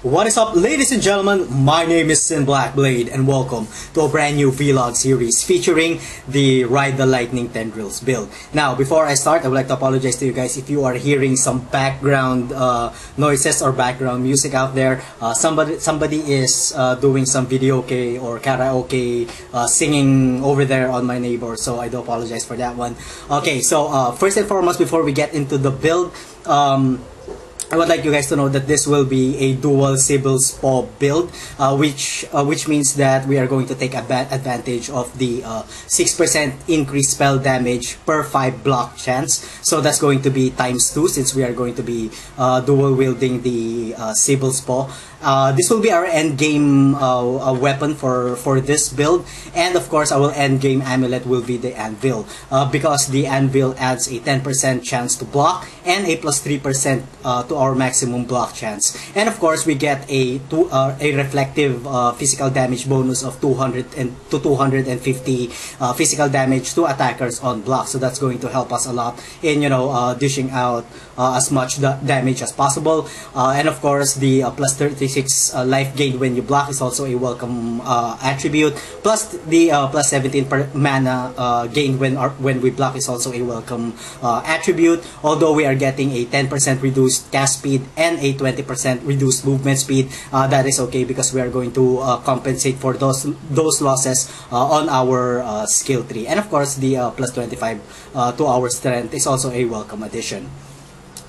What is up, ladies and gentlemen? My name is Blackblade and welcome to a brand new vlog series featuring the Ride the Lightning Tendrils build. Now, before I start, I would like to apologize to you guys if you are hearing some background noises or background music out there. Somebody is doing some videoke or karaoke singing over there on my neighbor, so I do apologize for that one. Okay, so first and foremost, before we get into the build, I would like you guys to know that this will be a dual Cybil's PoE build, which means that we are going to take advantage of the 6% increased spell damage per 5 block chance. So that's going to be ×2 since we are going to be dual wielding the Cybil's PoE. This will be our end game weapon for this build, and of course our end game amulet will be the Anvil, because the Anvil adds a 10% chance to block and a +3% to our maximum block chance, and of course we get a reflective physical damage bonus of 200 to 250 physical damage to attackers on block. So that's going to help us a lot in dishing out as much damage as possible, and of course the +36 life gain when you block is also a welcome attribute, plus the +17 per mana gain when we block is also a welcome attribute. Although we are getting a 10% reduced cast speed and a 20% reduced movement speed, that is okay because we are going to compensate for those losses on our skill tree, and of course the +25 to our strength is also a welcome addition.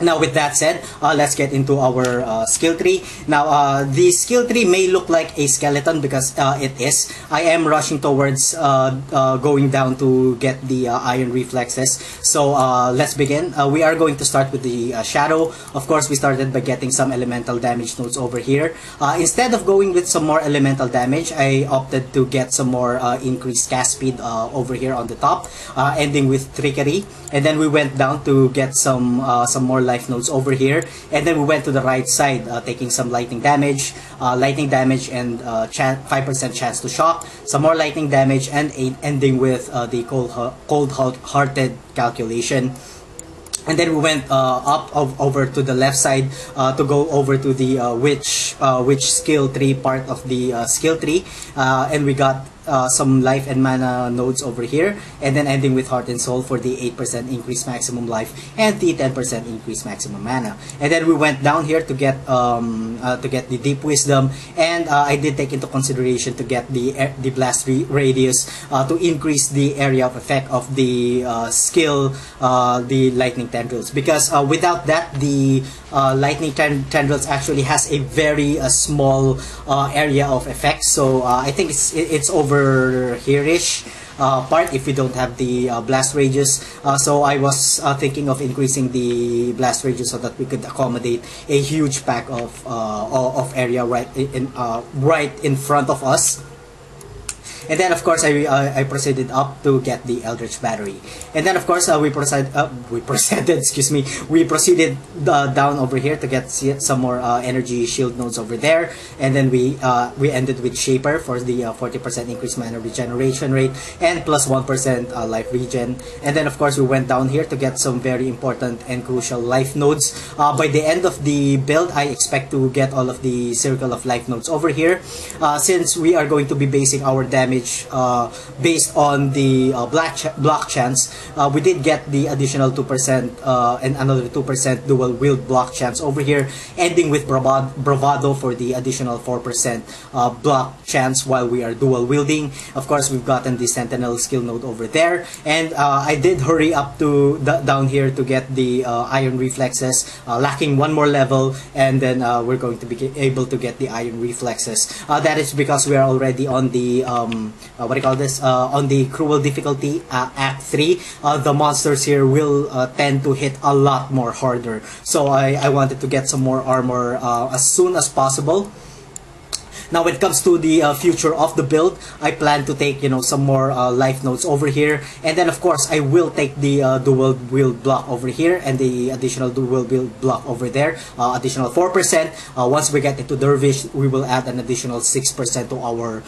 Now, with that said, let's get into our skill tree. Now, the skill tree may look like a skeleton because it is. I am rushing towards going down to get the iron reflexes. So let's begin. We are going to start with the shadow. Of course, we started by getting some elemental damage nodes over here. Instead of going with some more elemental damage, I opted to get some more increased cast speed over here on the top, ending with trickery. And then we went down to get some more life nodes over here, and then we went to the right side, taking some lightning damage and 5% chance to shock, some more lightning damage, and ending with the cold-hearted calculation. And then we went over to the left side to go over to the witch skill tree part of the skill tree, and we got some life and mana nodes over here, and then ending with heart and soul for the 8% increased maximum life and the 10% increased maximum mana. And then we went down here to get the deep wisdom, and I did take into consideration to get the blast radius to increase the area of effect of the skill, the lightning tendrils, because without that the lightning tendrils actually has a very small area of effect. So I think it's over here-ish part if we don't have the blast rages. So I was thinking of increasing the blast rages so that we could accommodate a huge pack of area right in front of us. And then of course I proceeded up to get the Eldritch Battery, and then of course we proceeded down over here to get some more energy shield nodes over there, and then we ended with Shaper for the 40% increased mana regeneration rate and +1% life regen. And then of course we went down here to get some very important and crucial life nodes. By the end of the build, I expect to get all of the circle of life nodes over here, since we are going to be basing our damage based on the block chance. We did get the additional 2% and another 2% dual wield block chance over here, ending with bravado for the additional 4% block chance while we are dual wielding. Of course, we've gotten the sentinel skill node over there, and I did hurry up to down here to get the iron reflexes, lacking one more level, and then we're going to be able to get the iron reflexes. That is because we are already on the on the cruel difficulty Act 3. The monsters here will tend to hit a lot more harder, so I wanted to get some more armor as soon as possible. Now when it comes to the future of the build, I plan to take, you know, some more life nodes over here, and then of course I will take the dual wield block over here and the additional dual wield block over there, additional 4%. Once we get into Dervish, we will add an additional 6% to our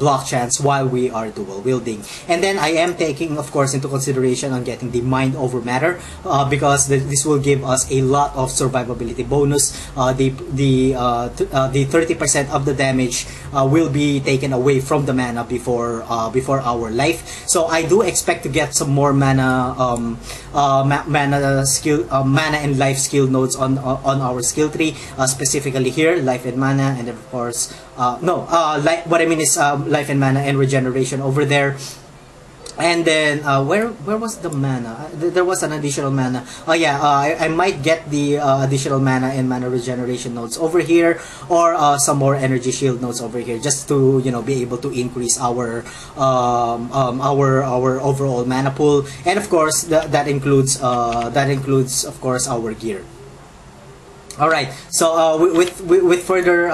block chance while we are dual wielding. And then I am taking, of course, into consideration on getting the mind over matter, because this will give us a lot of survivability bonus. The 30% of the damage will be taken away from the mana before our life. So I do expect to get some more mana mana and life skill nodes on our skill tree, specifically here, life and mana, and of course what I mean is life and mana and regeneration over there. And then where was the mana? There was an additional mana. Oh yeah, I might get the additional mana and mana regeneration nodes over here, or some more energy shield nodes over here, just to, you know, be able to increase our overall mana pool. And of course that includes of course our gear. All right, so with further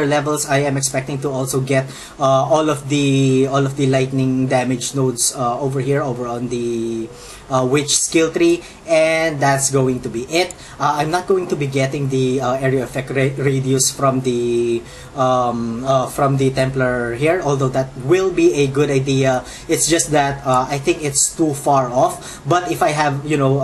levels, I am expecting to also get all of the lightning damage nodes over here, over on the witch skill tree, and that's going to be it. I'm not going to be getting the area effect radius from the Templar here, although that will be a good idea. It's just that I think it's too far off. But if I have, you know,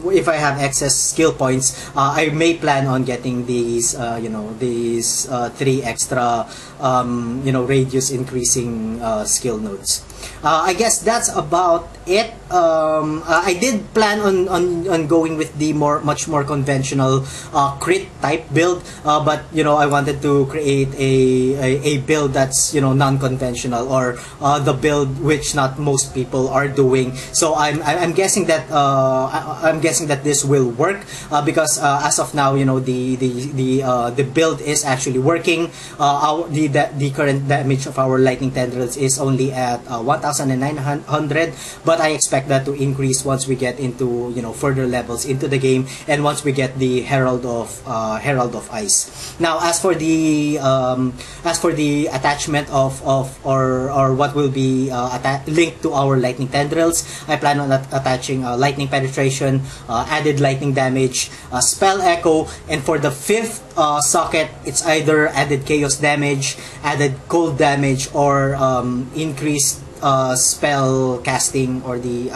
if I have excess skill points, I may plan on getting these, you know, these 3 extra, you know, radius increasing skill nodes. I guess that's about it. I did plan on going with the much more conventional crit type build, but you know, I wanted to create a build that's, you know, non-conventional, or the build which not most people are doing. So I'm guessing that this will work, because as of now, you know, the build is actually working. The current damage of our Lightning Tendrils is only at 1,900, but I expect that to increase once we get into, you know, further levels into the game, and once we get the Herald of Ice. Now, as for the attachment of or what will be linked to our Lightning Tendrils, I plan on attaching lightning penetration, added lightning damage, spell echo, and for the 5th socket, it's either added chaos damage, added cold damage, or increased spell casting, or the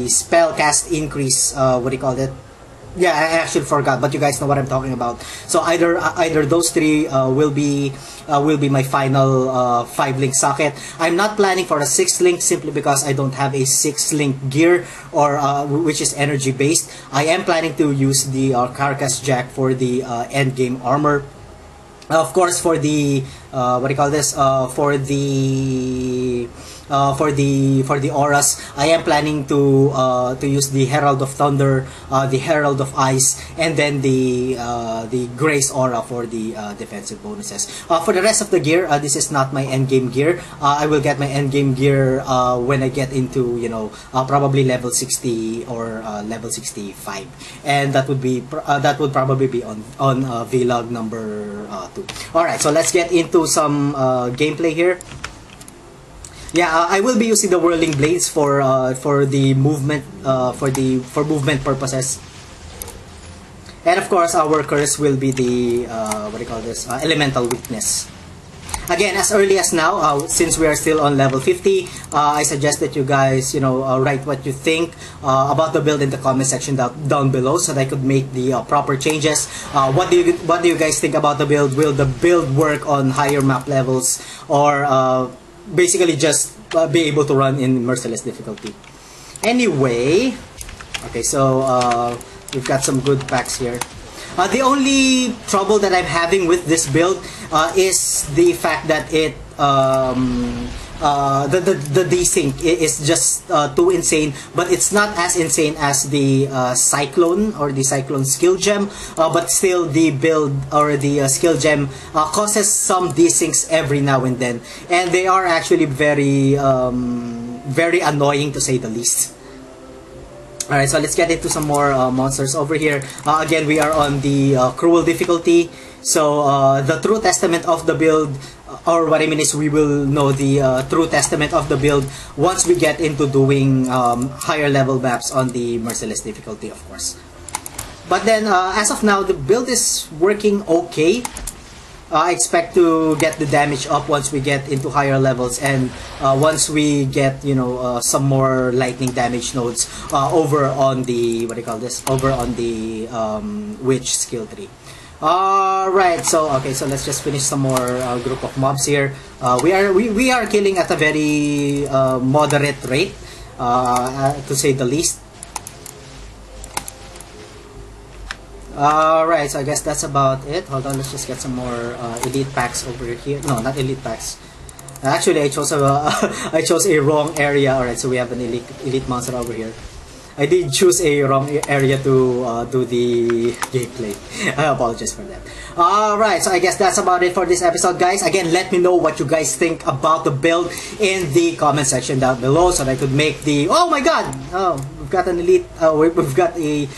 spell cast increase. What do you call it? Yeah, I actually forgot, but you guys know what I'm talking about. So either those 3 will be my final 5-link socket. I'm not planning for a 6th link, simply because I don't have a 6th link gear, or which is energy based. I am planning to use the Carcass Jack for the end game armor. Of course, for the what do you call this? For the auras, I am planning to use the Herald of Thunder, the Herald of Ice, and then the Grace Aura for the defensive bonuses. For the rest of the gear, this is not my end game gear. I will get my end game gear when I get into, you know, probably level 60 or level 65, and that would probably be on vlog number 2. All right, so let's get into some gameplay here. Yeah, I will be using the whirling blades for the movement, for movement purposes, and of course our curse will be the what do you call this? Elemental weakness. Again, as early as now, since we are still on level 50, I suggest that you guys, you know, write what you think about the build in the comment section down below, so that I could make the proper changes. What do you guys think about the build? Will the build work on higher map levels, or basically just be able to run in merciless difficulty? Anyway, okay, so we've got some good packs here. The only trouble that I'm having with this build is the fact that it the desync is just too insane, but it's not as insane as the Cyclone or the Cyclone skill gem, but still the build or the skill gem causes some desyncs every now and then, and they are actually very very annoying, to say the least. Alright, so let's get into some more monsters over here. Again, we are on the cruel difficulty. So the true testament of the build, or what I mean is we will know the true testament of the build once we get into doing higher level maps on the merciless difficulty, of course. But then, as of now, the build is working okay. I expect to get the damage up once we get into higher levels, and once we get, you know, some more lightning damage nodes over on the, what do you call this? Over on the witch skill tree. Alright, so okay, so let's just finish some more group of mobs here. We are killing at a very moderate rate, to say the least. Alright, so I guess that's about it. Hold on, let's just get some more elite packs over here. No, not elite packs. Actually, I chose a I chose a wrong area. Alright, so we have an elite monster over here. I did choose a wrong area to do the gameplay. I apologize for that. Alright, so I guess that's about it for this episode, guys. Again, let me know what you guys think about the build in the comment section down below so that I could make the... Oh my god! Oh, we've got an elite... we've got a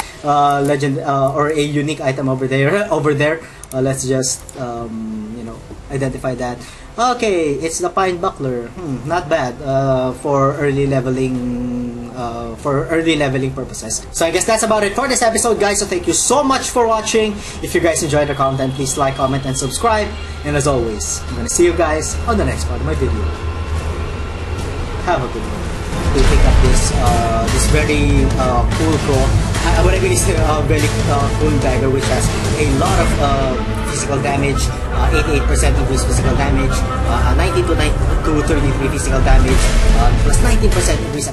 legend or a unique item over there. Let's just, you know, identify that. Okay, it's the Pine Buckler. Not bad for early leveling purposes. So I guess that's about it for this episode, guys. So thank you so much for watching. If you guys enjoyed the content, please like, comment, and subscribe. And as always, I'm gonna see you guys on the next part of my video. Have a good one. To pick up this very cool pro. What I mean is a very cool dagger which has a lot of physical damage, 88% increased physical damage, 19 to 33 physical damage, plus 19% increase